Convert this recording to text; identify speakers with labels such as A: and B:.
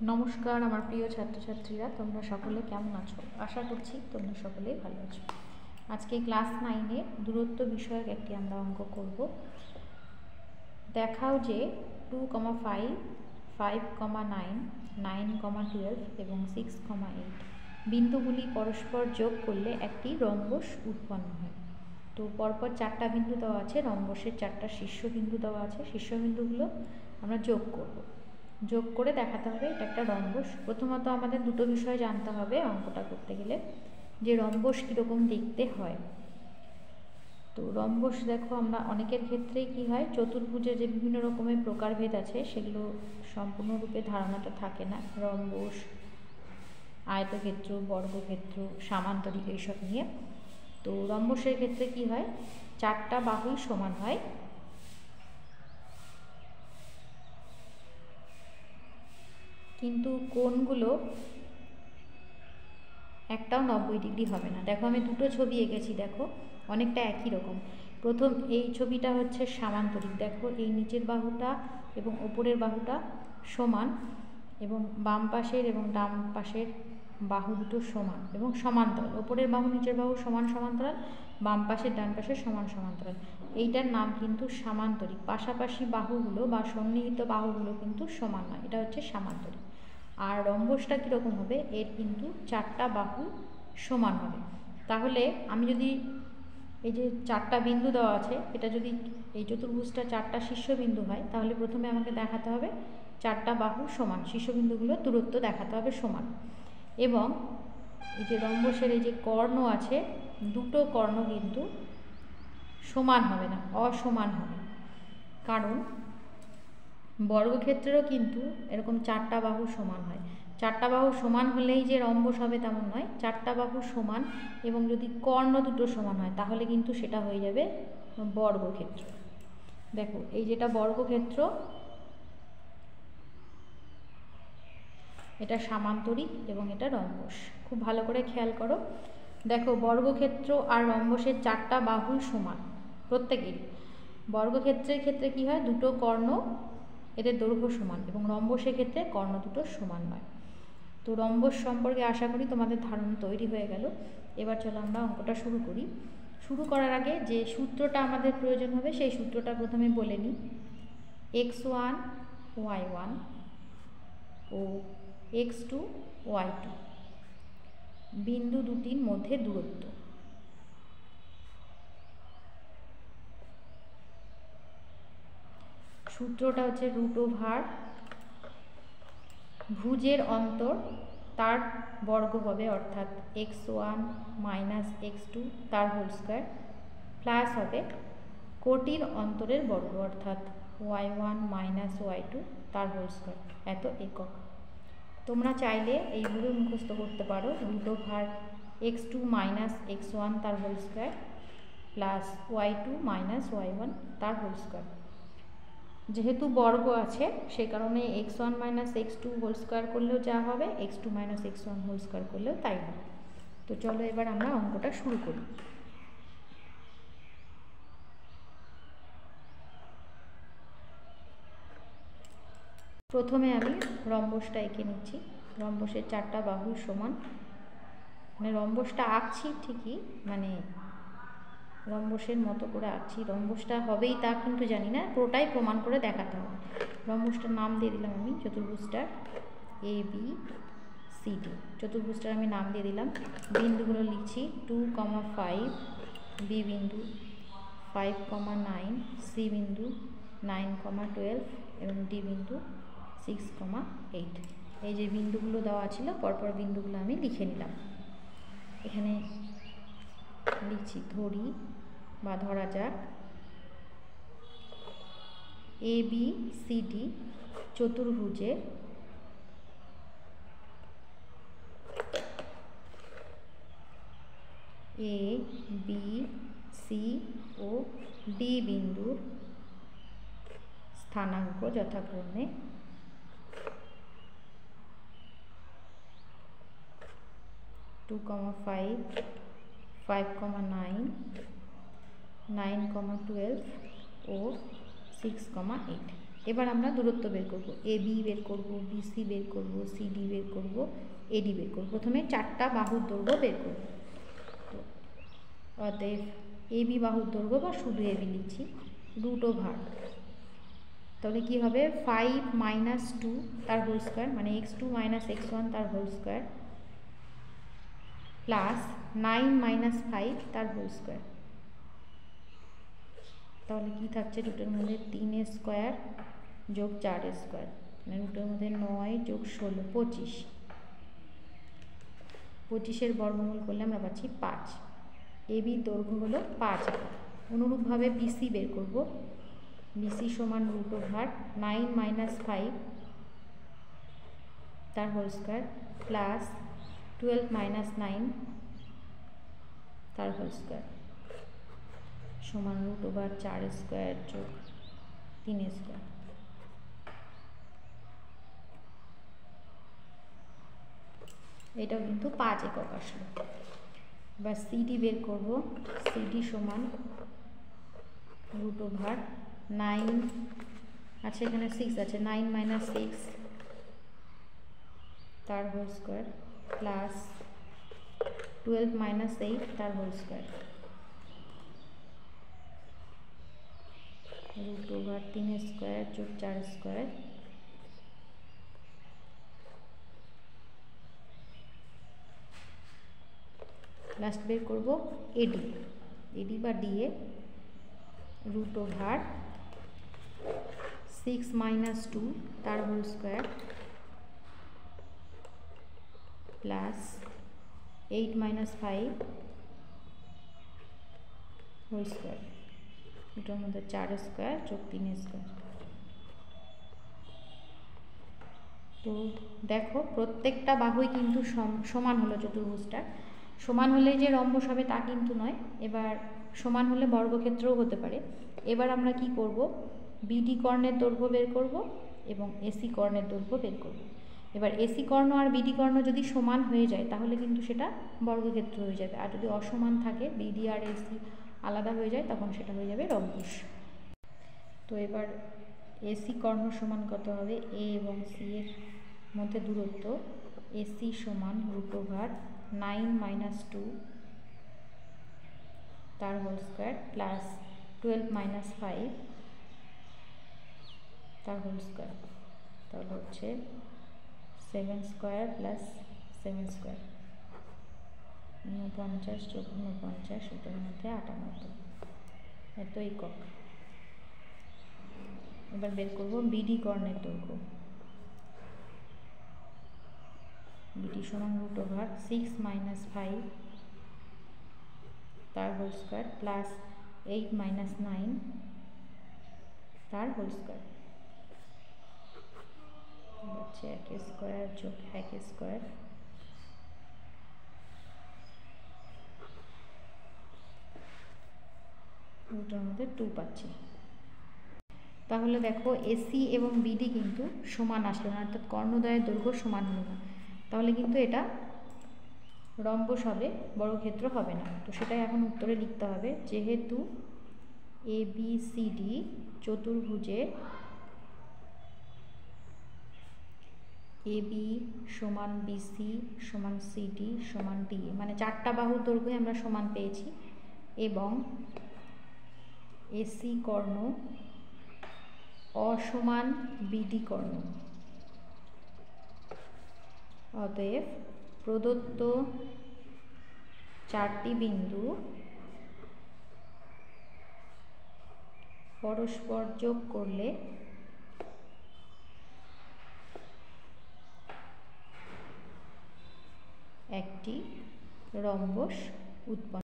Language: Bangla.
A: নমস্কার আমার প্রিয় ছাত্রছাত্রীরা, তোমরা সকলে কেমন আছো? আশা করছি তোমরা সকলেই ভালো আছো। আজকে ক্লাস 9-এ দূরত্ব বিষয়ক একটি আমরা অঙ্ক করব। দেখাও যে 2,5, 5,9, 9,12 এবং 6,8 বিন্দুগুলি পরস্পর যোগ করলে একটি রম্বস উৎপন্ন হয়। তো পরপর 4টা বিন্দু দেওয়া আছে, রম্বসের 4টা শীর্ষবিন্দু দেওয়া আছে। শীর্ষবিন্দুগুলো আমরা যোগ করব, যোগ করে দেখাতে হবে এটা একটা রম্বস। প্রথমত আমাদের দুটো বিষয় জানতে হবে অঙ্কটা করতে গেলে, যে রম্বস কীরকম দেখতে হয়। তো রম্বস দেখো, আমরা অনেকের ক্ষেত্রেই কি হয়, চতুর্ভুজের যে বিভিন্ন রকমের প্রকারভেদ আছে সেগুলো সম্পূর্ণরূপে ধারণাটা থাকে না। রম্বস, আয়তক্ষেত্র, বর্গক্ষেত্র, সামান্তরিক এইসব নিয়ে। তো রম্বসের ক্ষেত্রে কি হয়, 4টা বাহুই সমান হয়, কিন্তু কোণগুলো একটাও 90 ডিগ্রি হবে না। দেখো আমি দুটো ছবি এঁকেছি, দেখো অনেকটা একই রকম। প্রথম এই ছবিটা হচ্ছে সামান্তরিক, দেখো এই নিচের বাহুটা এবং ওপরের বাহুটা সমান, এবং বাম পাশের এবং ডান পাশের বাহু দুটো সমান এবং সমান্তরাল। ওপরের বাহু নিচের বাহু সমান সমান্তরাল, বাম পাশের ডান পাশের সমান সমান্তরাল। এইটার নাম কিন্তু সামান্তরিক। পাশাপাশি বাহুগুলো বা সন্নিহিত বাহুগুলো কিন্তু সমান নয়, এটা হচ্ছে সামান্তরিক। আর রম্বসটা কীরকম হবে, এর কিন্তু 4টা বাহু সমান হবে। তাহলে আমি যদি এই যে 4টা বিন্দু দেওয়া আছে, এটা যদি এই চতুর্ভুজটা 4টা শীর্ষবিন্দু হয়, তাহলে প্রথমে আমাকে দেখাতে হবে 4টা বাহু সমান, শীর্ষবিন্দুগুলোর দূরত্ব দেখাতে হবে সমান। এবং এই যে রম্বসের এই যে কর্ণ আছে, দুটো কর্ণ কিন্তু সমান হবে না, অসমান হবে। কারণ বর্গক্ষেত্রেরও কিন্তু এরকম 4টা বাহু সমান হয়। 4টা বাহু সমান হলেই যে রম্বস হবে তেমন নয়, 4টা বাহু সমান এবং যদি কর্ণ দুটো সমান হয় তাহলে কিন্তু সেটা হয়ে যাবে বর্গক্ষেত্র। দেখো এই যেটা বর্গক্ষেত্র, এটা সামান্তরিক এবং এটা রম্বস। খুব ভালো করে খেয়াল করো, দেখো বর্গক্ষেত্র আর রম্বসের 4টা বাহুই সমান প্রত্যেকেরই। বর্গক্ষেত্রের ক্ষেত্রে কি হয়, দুটো কর্ণ এদের দৈর্ঘ্য সমান, এবং রম্বসের ক্ষেত্রে কর্ণ দুটো সমান নয়। তো রম্বস সম্পর্কে আশা করি তোমাদের ধারণা তৈরি হয়ে গেল। এবার চলো আমরা অঙ্কটা শুরু করি। শুরু করার আগে যে সূত্রটা আমাদের প্রয়োজন হবে সেই সূত্রটা প্রথমে বলে নিই। x1 y1 ও x2 y2 বিন্দু দুটির মধ্যে দূরত্ব। সূত্রটা হচ্ছে √, ভুজের অন্তর তার বর্গ হবে, অর্থাৎ x1 মাইনাস x2 তার হোল স্কয়ার, প্লাস হবে কোটির অন্তরের বর্গ, অর্থাৎ y1 মাইনাস y2 তার হোল স্কয়ার, এত একক। তোমরা চাইলে এইভাবে মুখস্থ করতে পারো, √, x2 মাইনাস x1 তার whole square plus y2 minus y1 তার হোল স্কয়ার। যেহেতু বর্গ আছে সেই কারণে x1 minus x2 whole square করলেও যা হবে, x2 minus x1 whole square করলেও তাই হবে। তো চলো এবার আমরা অঙ্কটা শুরু করি। প্রথমে আমি রম্বসটা এঁকে নিচ্ছি। রম্বসের 4টা বাহু সমান, মানে রম্বসটা আঁকছি ঠিকই, মানে রম্বসের মতো করে আঁকছি। রম্বসটা হবেই তা কিন্তু জানি না, পুরোটাই প্রমাণ করে দেখাতে হবে। রম্বসটার নাম দিয়ে দিলাম আমি চতুর্ভুজটার ABCD। চতুর্ভুজটার আমি নাম দিয়ে দিলাম। বিন্দুগুলো লিখছি 2,5 বি বিন্দু, 5,9 সি বিন্দু, 9,12 এবং ডি বিন্দু 6,8। এই যে বিন্দুগুলো দেওয়া ছিল, পরপর বিন্দুগুলো আমি লিখে নিলাম। এখানে লিখছি, ধরি বা ধরা যাক ABCD চতুর্ভুজে A, B, C O D বিন্দুর স্থানাঙ্ক যথাক্রমে 2,5, 5,9, 9,12 ও 6,8। এবার আমরা দূরত্ব বের করব, এবি বের করব, বিসি বের করব, সিডি বের করব, এডি বের করব। প্রথমে 4টা বাহুর দৈর্ঘ্য বের করব। তো অতএব এবি বাহুর দৈর্ঘ্য বা শুধু এবি লিখছি √, তাহলে কি হবে 5 - 2 তার হোল স্কয়ার মানে x2 - x1 তার হোল স্কয়ার প্লাস 9 - 5 তার হোল স্কয়ার। তাহলে কি থাকছে রুটের মধ্যে 3 স্কয়ার যোগ 4 স্কয়ার, মানে রুটের মধ্যে 9 যোগ 16 25। 25-এর বর্গমূল করলে আমরা পাচ্ছি 5। এবির দৈর্ঘ্য হলো 5 একক। অনুরূপভাবে বিসি বের করব, বিসি সমান √9 - 5 তার হোল স্কয়ার প্লাস 12 - 9 তার হোল স্কয়ার সমান √4 স্কয়ার যোগ 3 স্কয়ার। এটাও কিন্তু 5 একক আসলো। এবার সিডি বের করব, সিডি সমান √9 আচ্ছা এখানে 6 আছে, 9 - 6 তার হোল স্কয়ার প্লাস 12 - 8 তার হোল স্কয়ার √3 স্কয়ার যোগ 4 স্কয়ার লাস্ট বের করব এডি, এডি বা ডিএ √6 - 2 তার whole square plus 8 - 5 whole square, এটার মধ্যে 4 স্কয়ার যোগ 3 স্কয়ার। তো দেখো প্রত্যেকটা বাহুই কিন্তু সমান হলো, চতুর্ভুজটা সমান হলে যে রম্বস হবে তা কিন্তু নয়। এবার সমান হলে বর্গক্ষেত্রও হতে পারে। এবার আমরা কি করব, বিডি কর্ণের দৈর্ঘ্য বের করব এবং এসি কর্ণের দৈর্ঘ্য বের করব। এবার এসি কর্ণ আর বিডি কর্ণ যদি সমান হয়ে যায় তাহলে কিন্তু সেটা বর্গক্ষেত্র হয়ে যাবে, আর যদি অসমান থাকে বিডি আর এসি আলাদা হয়ে যায় তখন সেটা হয়ে যাবে রম্বস। তো এবার এসি কর্ণ সমান কত হবে, এ এবং সি এর মধ্যে দূরত্ব এসি সমান √9 - 2 তার হোল স্কয়ার প্লাস 12 - 5 তার হোল স্কয়ার, তাহলে হচ্ছে 7 স্কয়ার প্লাস 7 স্কয়ার 49 যোগ 49 ওটার মধ্যে 98 এত একক। এবার বের করব বিডি কর্ণের দৈর্ঘ্য, বিডি সমান √6 - 5 তার হোল স্কয়ার প্লাস 8 - 9 তার হোল স্কয়ার হচ্ছে 1 স্কয়ার যোগ 1 স্কয়ার রুটের মধ্যে 2 পাচ্ছি। তাহলে দেখো এসি এবং বিডি কিন্তু সমান আসলো না, অর্থাৎ কর্ণদ্বয়ের দৈর্ঘ্য সমান হলো না, তাহলে কিন্তু এটা রম্বস হবে, বর্গক্ষেত্র হবে না। তো সেটাই এখন উত্তরে লিখতে হবে, যেহেতু A B C D চতুর্ভুজে A B সমান বিসি সমান সিডি সমান ডিএ, মানে 4টা বাহুর দৈর্ঘ্যই আমরা সমান পেয়েছি, এবং এসি কর্ণ অসমান বিডি কর্ণ। অতএব প্রদত্ত 4টি বিন্দু পরস্পর যোগ করলে একটি রম্বস উৎপন্ন